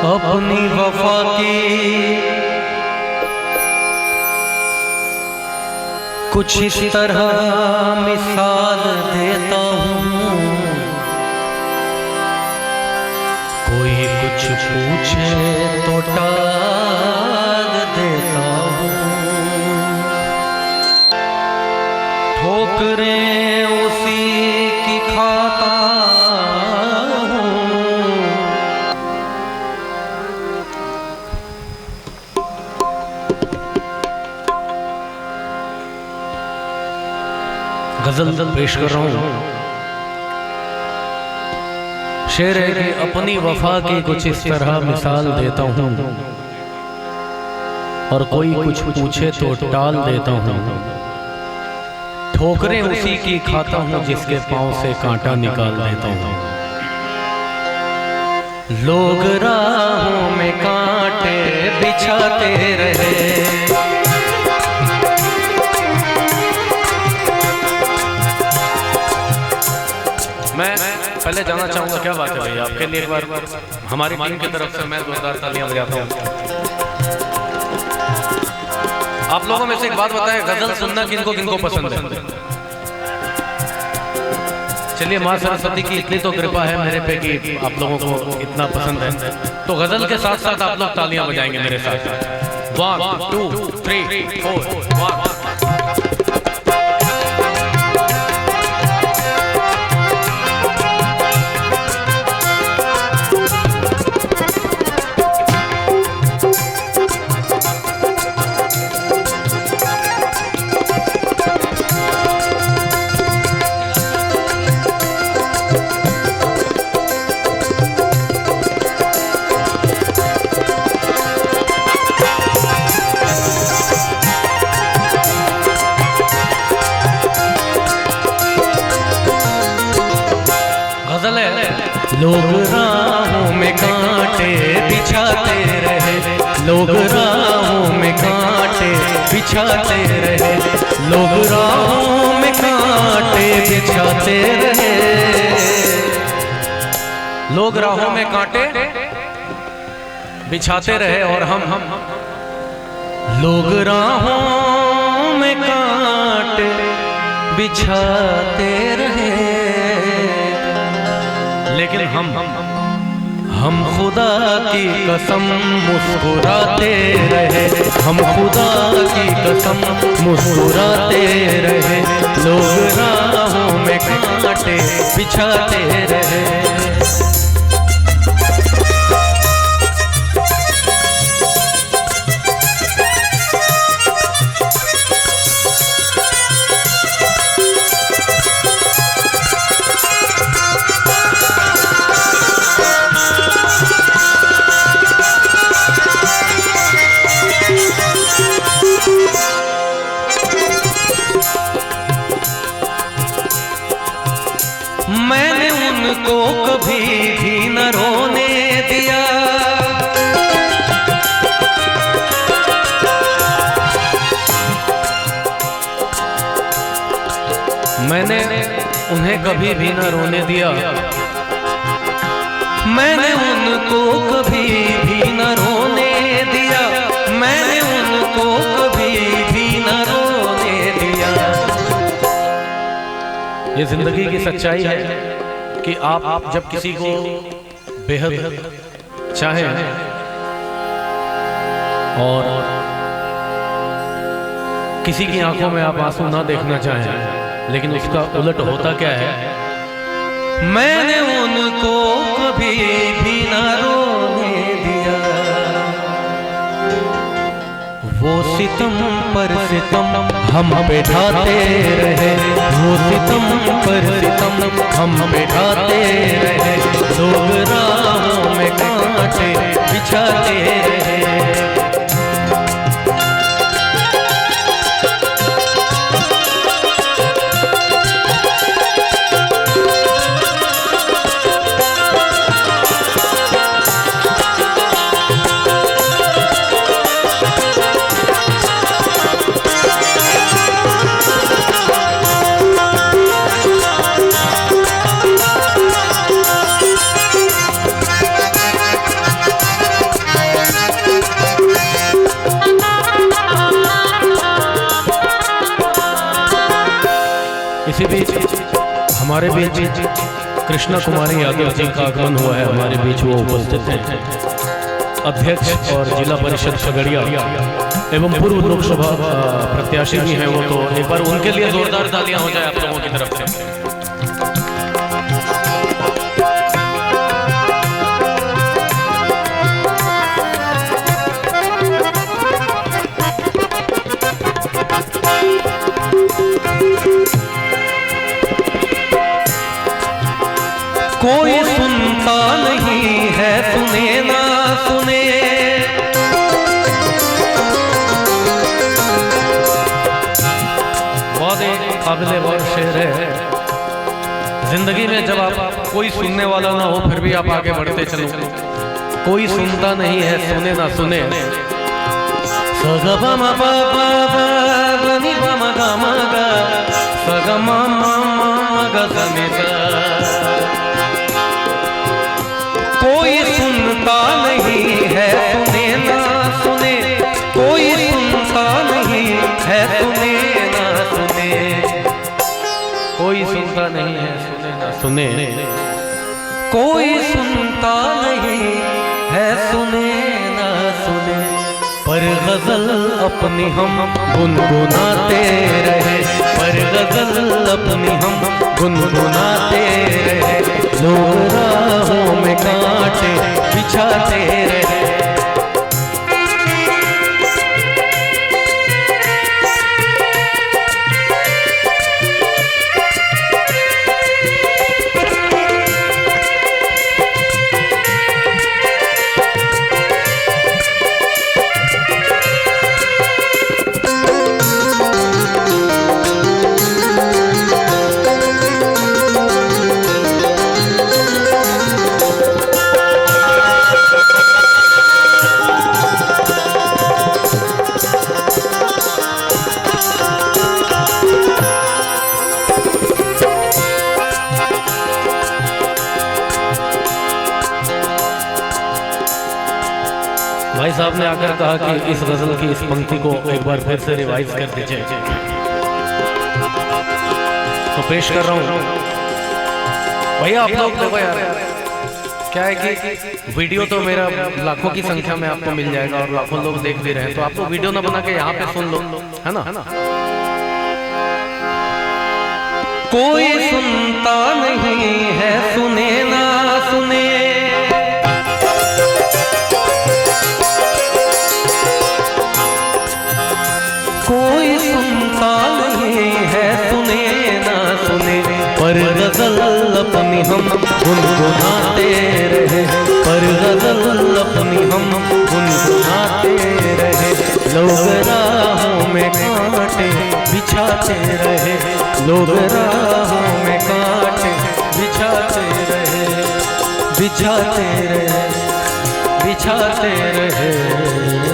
अपनी वफा की कुछ इस तरह मिसाल देता हूँ। कोई कुछ पूछे तो टाल देता हूँ। ठोकरें उसी की खाता गजल पेश कर रहा हूँ। शेर है कि अपनी वफा की कुछ इस तरह मिसाल देता हूँ और कोई कुछ पूछे तो टाल देता हूँ। ठोकरें उसी की खाता हूँ जिसके पांव से कांटा निकाल देता हूँ। लोग राहों में कांटे बिछाते रहे, मैं पहले जानना चाहूंगा क्या बात है भाई आपके लिए। एक बार हमारी टीम की तरफ से मैं जोरदार तालियां बजाता हूँ। आप लोगों में से एक बात बताएं, गजल सुनना किनको किनको पसंद है? चलिए, माँ सरस्वती की इतनी तो कृपा है मेरे पे कि आप लोगों को इतना पसंद है, तो गजल के साथ साथ आप लोग तालियां बजाएंगे मेरे साथ। 1 2 3 4 1। लोग राहों में कांटे बिछाते रहे, लोग राहों में कांटे बिछाते रहे, लोग राहों में कांटे बिछाते रहे। लोग राहों में कांटे बिछाते रहे और हम लोग राहों में कांटे बिछाते रहे, लेकिन हम खुदा की कसम मुस्कुराते रहे, हम खुदा की कसम मुस्कुराते रहे। लोग राहों में कांटे बिछाते रहे। मैंने उनको कभी भी न रोने दिया, मैंने उन्हें कभी भी न रोने दिया, मैंने उनको कभी भी न रोने दिया, मैंने उनको कभी भी न रोने दिया। ये जिंदगी की सच्चाई है कि आप जब किसी को बेहद चाहें और किसी की आंखों में आप आंसू ना देखना चाहें, लेकिन उसका उलट होता क्या है? मैंने उनको कभी भी ना रोने दिया, वो सितम पर सितम हम पे ढाते रहे, वो सितम पर सितम हम पे ढाते रहे। लोग राहों में कांटे बिछाते रहे। हमारे बीच कृष्णा कुमारी यादव जी का आगमन हुआ है, हमारे बीच वो उपस्थित हैं। अध्यक्ष और जिला परिषद खगड़िया एवं पूर्व लोकसभा प्रत्याशी भी हैं वो, तो एक बार उनके लिए जोरदार तालियां हो जाए आप लोगों की तरफ से। कोई सुनता नहीं है, सुने ना सुने, बहुत एक काबिले और शेर है। जिंदगी में जब आप कोई सुनने वाला ना हो फिर भी आप आगे बढ़ते चलो। कोई सुनता नहीं है, सुने ना सुने। सगमा मा पा पा पा नी पा मा गा मा गा, सगमा मा मा गा सा नी सा। कोई सुनता नहीं है, सुने ना सुने, कोई सुनता नहीं है, सुने ना सुने, कोई सुनता नहीं है, सुने ना सुने, कोई सुनता नहीं है, सुने ना सुने। पर गजल अपनी हम गुनगुनाते रहे, पर गजल अपनी हम गुनगुनाते रहे। लोग राहों में कांटे बिछाते रहे। भाई साहब ने आकर कहा कि इस गजल की इस पंक्ति को एक बार फिर से रिवाइज कर दीजिए, तो पेश कर रहा हूं। भैया आप लोग देखो यार, क्या है कि वीडियो तो मेरा लाखों की संख्या में आपको मिल जाएगा और लाखों लोग देख भी रहे हैं, तो आप लोग वीडियो ना बना के यहाँ पे सुन लो, है ना। कोई सुनता नहीं है, सुने ना सुने, कोई सुनता नहीं है, सुने ना सुने। पर गजल अपनी हम गुनगुनाते रहे, पर गजल अपनी हम गुनगुनाते रहे। लोग राहों में कांटे बिछाते रहे, लोग राहों में कांटे बिछाते रहे, बिछाते रहे, बिछाते रहे।